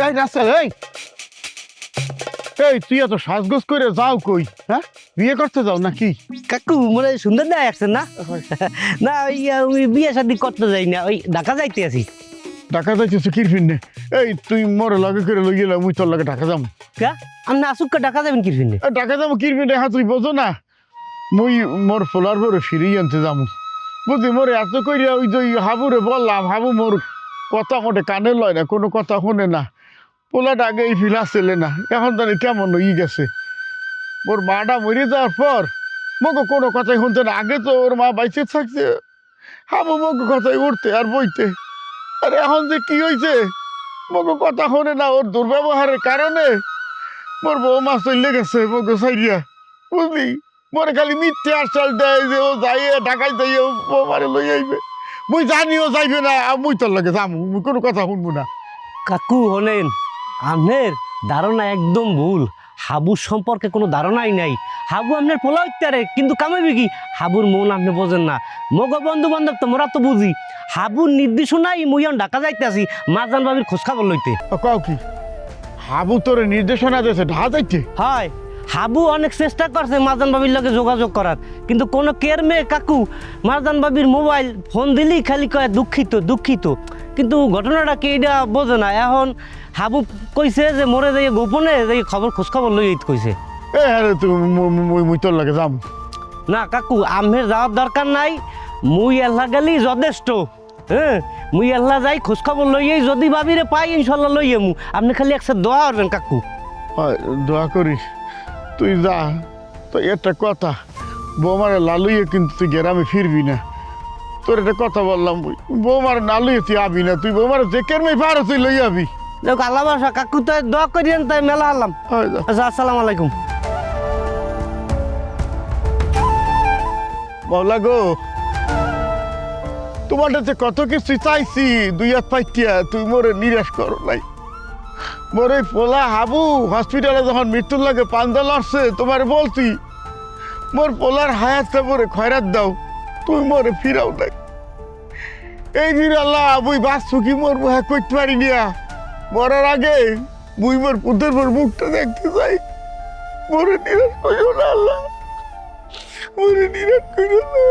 এই রাস্তা এই এই তুই এত সাজগোজ করে যাও কই? হ্যাঁ, বিয়ে করতে যাও নাকি? কাকু মনে হয় সুন্দর না আসছেন না? না ওই বিয়ে শাদি করতে যাই না, ওই ঢাকা যাইতে আছি। ঢাকা যাইতেছে কির ফিরনে? এই তুই মোর লগে করে লই গেলাম, মুই তোর লগে ঢাকা যাম। কা আপনি আসুক ঢাকা যাবেন কি ফিরনে? ঢাকা যাবো কির ফিরনে? হ্যাঁ তুই বোঝো না, মুই মোর ফোলার পরে ফিরিয়ে আনতে যাবো। বুঝলি মোরে এত করিয়া ওই যে হাবুরে বললাম, হাবু মোর কথা মোটে কানে লয় না, কোনো কথা শুনে না। পোলাটা আগে এই ফিলা ছেলে না, এখন জানি কেমন ই গেছে। ওর মাটা মরে যাওয়ার পর মগো কোনো কথাই শুনতে না। আগে তো ওর মা বাইচে থাকছে, হাবু মগো কথাই উঠতে আর বইতে। আর এখন যে কি হয়েছে, মগো কথা শোনে না। ওর দুর্ব্যবহারের কারণে মোর বৌমা চলে গেছে মগো সাইরিয়া। বুঝলি, মোরে খালি মিথ্যে আশ্বাস দেয় যে ও যাইয়ে ঢাকায় যাইয়ে বৌমারে লই আইবে। মুই জানি ও যাইবে না, মুই তোর লাগে যাবো, মুই কোনো কথা শুনবো না। কাকু হলেন আপনার ধারণা একদম ভুল। হাবুর সম্পর্কে কোনো ধারণাই নাই। হাবু আপনার পোলা উত্তারে, কিন্তু কামাইবে কি? হাবুর মন আপনি বোঝেন না। মগ বন্ধু বান্ধব তো মোরা তো বুঝি। হাবুর নির্দেশনাই মুই এখন ঢাকা যাইতে আসি মাজান বাবির খোঁজ খবর লইতে। কও কি হাবু তোরে নির্দেশনা দিয়েছে ঢাকা যাইতে? হয়, হাবু অনেক চেষ্টা করছে মাজান বাবির লগে যোগাযোগ করার, কিন্তু কোনো কেয়ার মেয়ে কাকু মাজান বাবির মোবাইল ফোন দিলেই খালি কয় দুঃখিত দুঃখিত। কিন্তু ঘটনাটা কি এটা বোঝে না। এখন হাবু কইছে যে মরে যাই গোপনে যাই খবর খোঁজ খবর লই কইছে। এ আরে তুই মুই তোর লাগে যাবো না কাকু, আমের যাওয়ার দরকার নাই, মুই আল্লাহ গেলি যথেষ্ট। হ্যাঁ, মুই আল্লাহ যাই খোঁজ খবর লইয়ে যদি বাবিরে পাই ইনশাল্লাহ লইয়ে মু। আপনি খালি একসাথে দোয়া করবেন কাকু। হয়, দোয়া করিস। তুই যা, তো একটা কথা, বৌমারে লালুইয়ে কিন্তু তুই গ্রামে ফিরবি না। তোর একটা কথা বললাম, বৌমারে না লইয়ে তুই আবি না। তুই বৌমারে যে কেরমে পারো তুই লই আবি। দেখ আল্লাহ বাসা কাকু, তো দোয়া করিয়েন, তাই মেলা আল্লাম। হয় যা। আচ্ছা, আসসালামু আলাইকুম। বাবলা গো, তোমার কাছে কত কিছু চাইছি, দুই হাত পাইটিয়া তুই মোরে নিরাশ করো নাই। মোর এই পোলা হাবু হসপিটালে যখন মৃত্যুর লাগে পাঞ্জা লড়ছে, তোমার বলছি মোর পোলার হায়াতটা মোরে খয়রাত দাও, তুমি মোরে ফিরাও নাই। এই ফিরাল্লাহ মুই বাঁচছু কি মোর মুখে করতে পারি নিয়া। মরার আগে মুই মোর পুতের মোর মুখটা দেখতে চাই। মোরে নিরাশ করিও না আল্লাহ, মোরে নিরাশ করিও না।